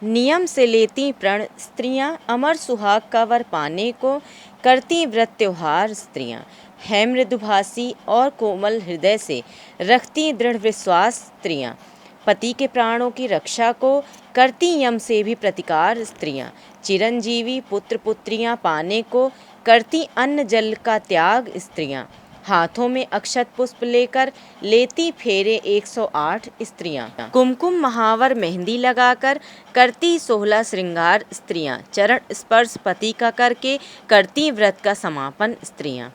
नियम से लेती प्रण स्त्रियां, अमर सुहाग का वर पाने को करती व्रत त्योहार स्त्रियां, है मृदुभाषी और कोमल हृदय से रखती दृढ़ विश्वास स्त्रियां, पति के प्राणों की रक्षा को करती यम से भी प्रतिकार स्त्रियां, चिरंजीवी पुत्र पुत्रियां पाने को करती अन्न जल का त्याग स्त्रियां, हाथों में अक्षत पुष्प लेकर लेती फेरे 108 स्त्रियां, कुमकुम महावर मेहंदी लगाकर करती 16 श्रृंगार स्त्रियां, चरण स्पर्श पति का करके करती व्रत का समापन स्त्रियां।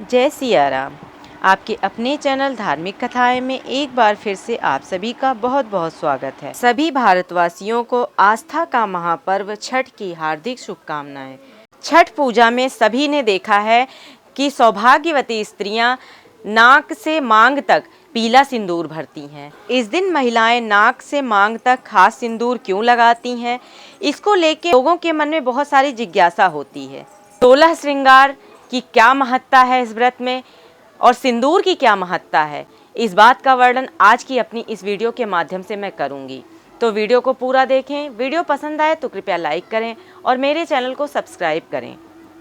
जय सिया राम। आपके अपने चैनल धार्मिक कथाएं में एक बार फिर से आप सभी का बहुत बहुत स्वागत है। सभी भारतवासियों को आस्था का महापर्व छठ की हार्दिक शुभकामनाएं। छठ पूजा में सभी ने देखा है कि सौभाग्यवती स्त्रियां नाक से मांग तक पीला सिंदूर भरती हैं। इस दिन महिलाएं नाक से मांग तक खास सिंदूर क्यों लगाती हैं, इसको लेकर लोगों के मन में बहुत सारी जिज्ञासा होती है। 16 श्रृंगार की क्या महत्ता है इस व्रत में और सिंदूर की क्या महत्ता है, इस बात का वर्णन आज की अपनी इस वीडियो के माध्यम से मैं करूंगी। तो वीडियो को पूरा देखें। वीडियो पसंद आए तो कृपया लाइक करें और मेरे चैनल को सब्सक्राइब करें।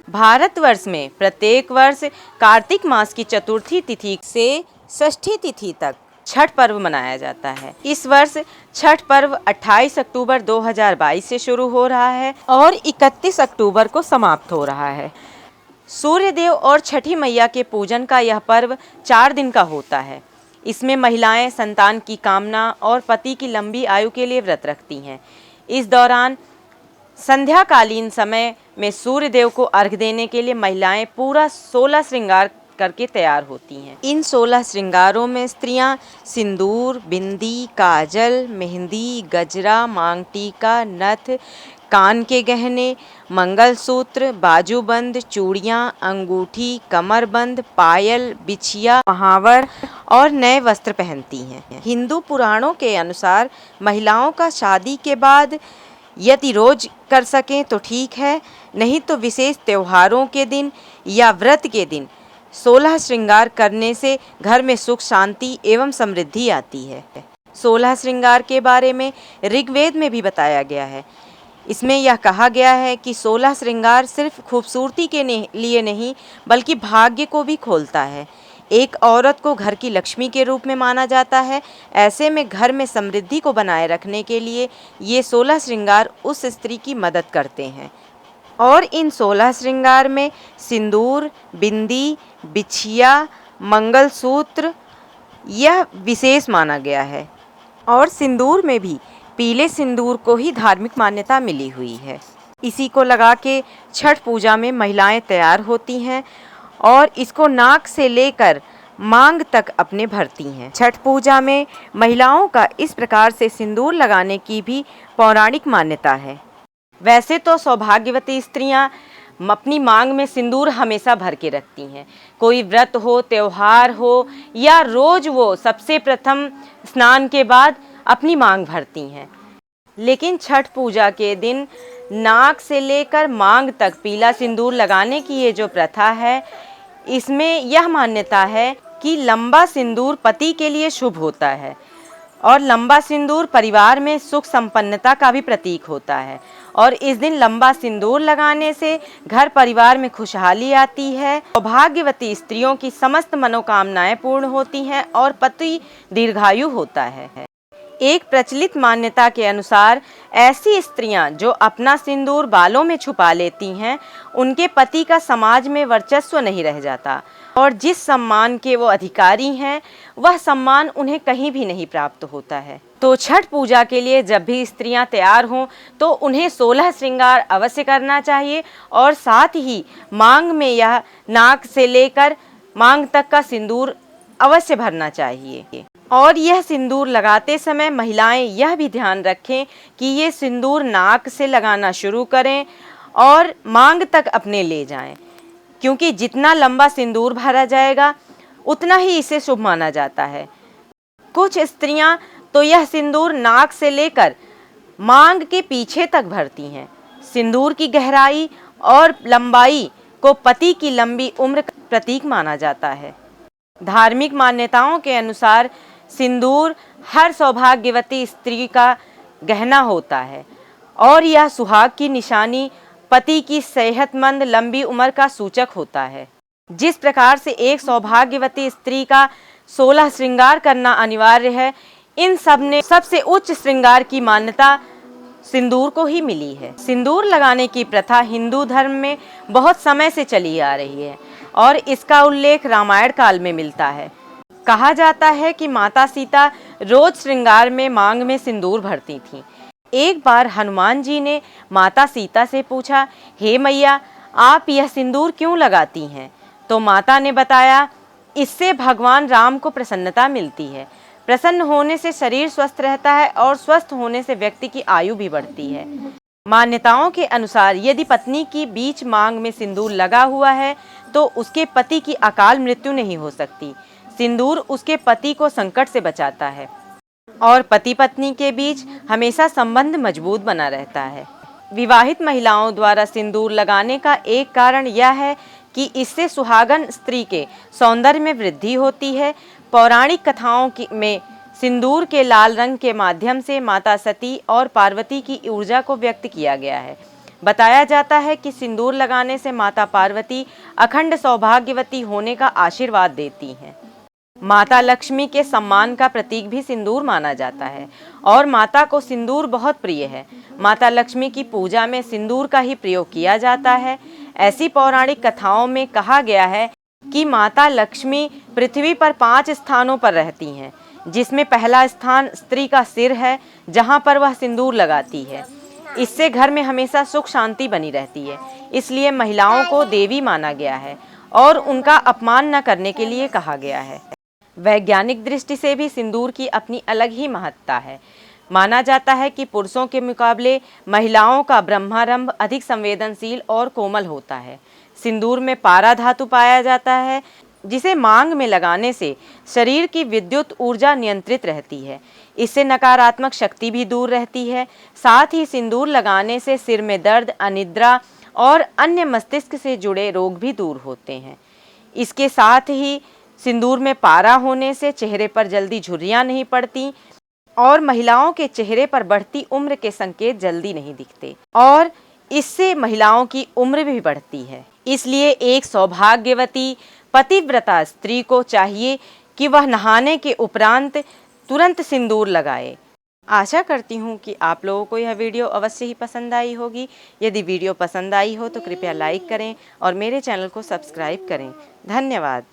भारतवर्ष में प्रत्येक वर्ष कार्तिक मास की चतुर्थी तिथि से षष्ठी तिथि तक छठ पर्व मनाया जाता है। इस वर्ष छठ पर्व 28 अक्टूबर 2022 से शुरू हो रहा है और 31 अक्टूबर को समाप्त हो रहा है। सूर्य देव और छठी मैया के पूजन का यह पर्व 4 दिन का होता है। इसमें महिलाएं संतान की कामना और पति की लंबी आयु के लिए व्रत रखती हैं। इस दौरान संध्याकालीन समय में सूर्य देव को अर्घ्य देने के लिए महिलाएं पूरा 16 श्रृंगार करके तैयार होती हैं। इन 16 श्रृंगारों में स्त्रियां सिंदूर, बिंदी, काजल, मेहंदी, गजरा, मांग टीका, नथ, कान के गहने, मंगलसूत्र, बाजूबंद, चूड़ियां, अंगूठी, कमरबंद, पायल, बिछिया, महावर और नए वस्त्र पहनती हैं। हिंदू पुराणों के अनुसार महिलाओं का शादी के बाद यदि रोज कर सकें तो ठीक है, नहीं तो विशेष त्योहारों के दिन या व्रत के दिन 16 श्रृंगार करने से घर में सुख शांति एवं समृद्धि आती है। 16 श्रृंगार के बारे में ऋग्वेद में भी बताया गया है। इसमें यह कहा गया है कि 16 श्रृंगार सिर्फ खूबसूरती के लिए नहीं बल्कि भाग्य को भी खोलता है। एक औरत को घर की लक्ष्मी के रूप में माना जाता है। ऐसे में घर में समृद्धि को बनाए रखने के लिए ये 16 श्रृंगार उस स्त्री की मदद करते हैं। और इन 16 श्रृंगार में सिंदूर, बिंदी, बिछिया, मंगलसूत्र यह विशेष माना गया है। और सिंदूर में भी पीले सिंदूर को ही धार्मिक मान्यता मिली हुई है। इसी को लगा के छठ पूजा में महिलाएं तैयार होती हैं और इसको नाक से लेकर मांग तक अपने भरती हैं। छठ पूजा में महिलाओं का इस प्रकार से सिंदूर लगाने की भी पौराणिक मान्यता है। वैसे तो सौभाग्यवती स्त्रियां अपनी मांग में सिंदूर हमेशा भर के रखती हैं। कोई व्रत हो, त्योहार हो या रोज वो सबसे प्रथम स्नान के बाद अपनी मांग भरती हैं। लेकिन छठ पूजा के दिन नाक से लेकर मांग तक पीला सिंदूर लगाने की ये जो प्रथा है, इसमें यह मान्यता है कि लंबा सिंदूर पति के लिए शुभ होता है और लंबा सिंदूर परिवार में सुख संपन्नता का भी प्रतीक होता है। और इस दिन लंबा सिंदूर लगाने से घर परिवार में खुशहाली आती है, सौभाग्यवती स्त्रियों की समस्त मनोकामनाएं पूर्ण होती हैं और पति दीर्घायु होता है। एक प्रचलित मान्यता के अनुसार ऐसी स्त्रियां जो अपना सिंदूर बालों में छुपा लेती हैं, उनके पति का समाज में वर्चस्व नहीं रह जाता और जिस सम्मान के वो अधिकारी हैं वह सम्मान उन्हें कहीं भी नहीं प्राप्त होता है। तो छठ पूजा के लिए जब भी स्त्रियां तैयार हों तो उन्हें 16 श्रृंगार अवश्य करना चाहिए और साथ ही मांग में यह नाक से लेकर मांग तक का सिंदूर अवश्य भरना चाहिए। और यह सिंदूर लगाते समय महिलाएं यह भी ध्यान रखें कि ये सिंदूर नाक से लगाना शुरू करें और मांग तक अपने ले जाएं, क्योंकि जितना लंबा सिंदूर भरा जाएगा उतना ही इसे शुभ माना जाता है। कुछ स्त्रियां तो यह सिंदूर नाक से लेकर मांग के पीछे तक भरती हैं। सिंदूर की गहराई और लंबाई को पति की लंबी उम्र का प्रतीक माना जाता है। धार्मिक मान्यताओं के अनुसार सिंदूर हर सौभाग्यवती स्त्री का गहना होता है और यह सुहाग की निशानी पति की सेहतमंद लंबी उम्र का सूचक होता है। जिस प्रकार से एक सौभाग्यवती स्त्री का 16 श्रृंगार करना अनिवार्य है, इन सब ने सबसे उच्च श्रृंगार की मान्यता सिंदूर को ही मिली है। सिंदूर लगाने की प्रथा हिंदू धर्म में बहुत समय से चली आ रही है और इसका उल्लेख रामायण काल में मिलता है। कहा जाता है कि माता सीता रोज श्रृंगार में मांग में सिंदूर भरती थीं। एक बार हनुमान जी ने माता सीता से पूछा, हे मैया, आप यह सिंदूर क्यों लगाती हैं? तो माता ने बताया, इससे भगवान राम को प्रसन्नता मिलती है। प्रसन्न होने से शरीर स्वस्थ रहता है और स्वस्थ होने से व्यक्ति की आयु भी बढ़ती है। मान्यताओं के अनुसार यदि पत्नी की बीच मांग में सिंदूर लगा हुआ है तो उसके पति की अकाल मृत्यु नहीं हो सकती। सिंदूर उसके पति को संकट से बचाता है और पति पत्नी के बीच हमेशा संबंध मजबूत बना रहता है। विवाहित महिलाओं द्वारा सिंदूर लगाने का एक कारण यह है कि इससे सुहागन स्त्री के सौंदर्य में वृद्धि होती है। पौराणिक कथाओं में सिंदूर के लाल रंग के माध्यम से माता सती और पार्वती की ऊर्जा को व्यक्त किया गया है। बताया जाता है कि सिंदूर लगाने से माता पार्वती अखंड सौभाग्यवती होने का आशीर्वाद देती हैं। माता लक्ष्मी के सम्मान का प्रतीक भी सिंदूर माना जाता है और माता को सिंदूर बहुत प्रिय है। माता लक्ष्मी की पूजा में सिंदूर का ही प्रयोग किया जाता है। ऐसी पौराणिक कथाओं में कहा गया है कि माता लक्ष्मी पृथ्वी पर 5 स्थानों पर रहती हैं, जिसमें पहला स्थान स्त्री का सिर है, जहां पर वह सिंदूर लगाती है। इससे घर में हमेशा सुख शांति बनी रहती है। इसलिए महिलाओं को देवी माना गया है और उनका अपमान न करने के लिए कहा गया है। वैज्ञानिक दृष्टि से भी सिंदूर की अपनी अलग ही महत्ता है। माना जाता है कि पुरुषों के मुकाबले महिलाओं का ब्रह्मारंभ अधिक संवेदनशील और कोमल होता है। सिंदूर में पारा धातु पाया जाता है, जिसे मांग में लगाने से शरीर की विद्युत ऊर्जा नियंत्रित रहती है। इससे नकारात्मक शक्ति भी दूर रहती है। साथ ही सिंदूर लगाने से सिर में दर्द, अनिद्रा और अन्य मस्तिष्क से जुड़े रोग भी दूर होते हैं। इसके साथ ही सिंदूर में पारा होने से चेहरे पर जल्दी झुर्रियां नहीं पड़ती और महिलाओं के चेहरे पर बढ़ती उम्र के संकेत जल्दी नहीं दिखते और इससे महिलाओं की उम्र भी बढ़ती है। इसलिए एक सौभाग्यवती पतिव्रता स्त्री को चाहिए कि वह नहाने के उपरांत तुरंत सिंदूर लगाए। आशा करती हूँ कि आप लोगों को यह वीडियो अवश्य ही पसंद आई होगी। यदि वीडियो पसंद आई हो तो कृपया लाइक करें और मेरे चैनल को सब्सक्राइब करें। धन्यवाद।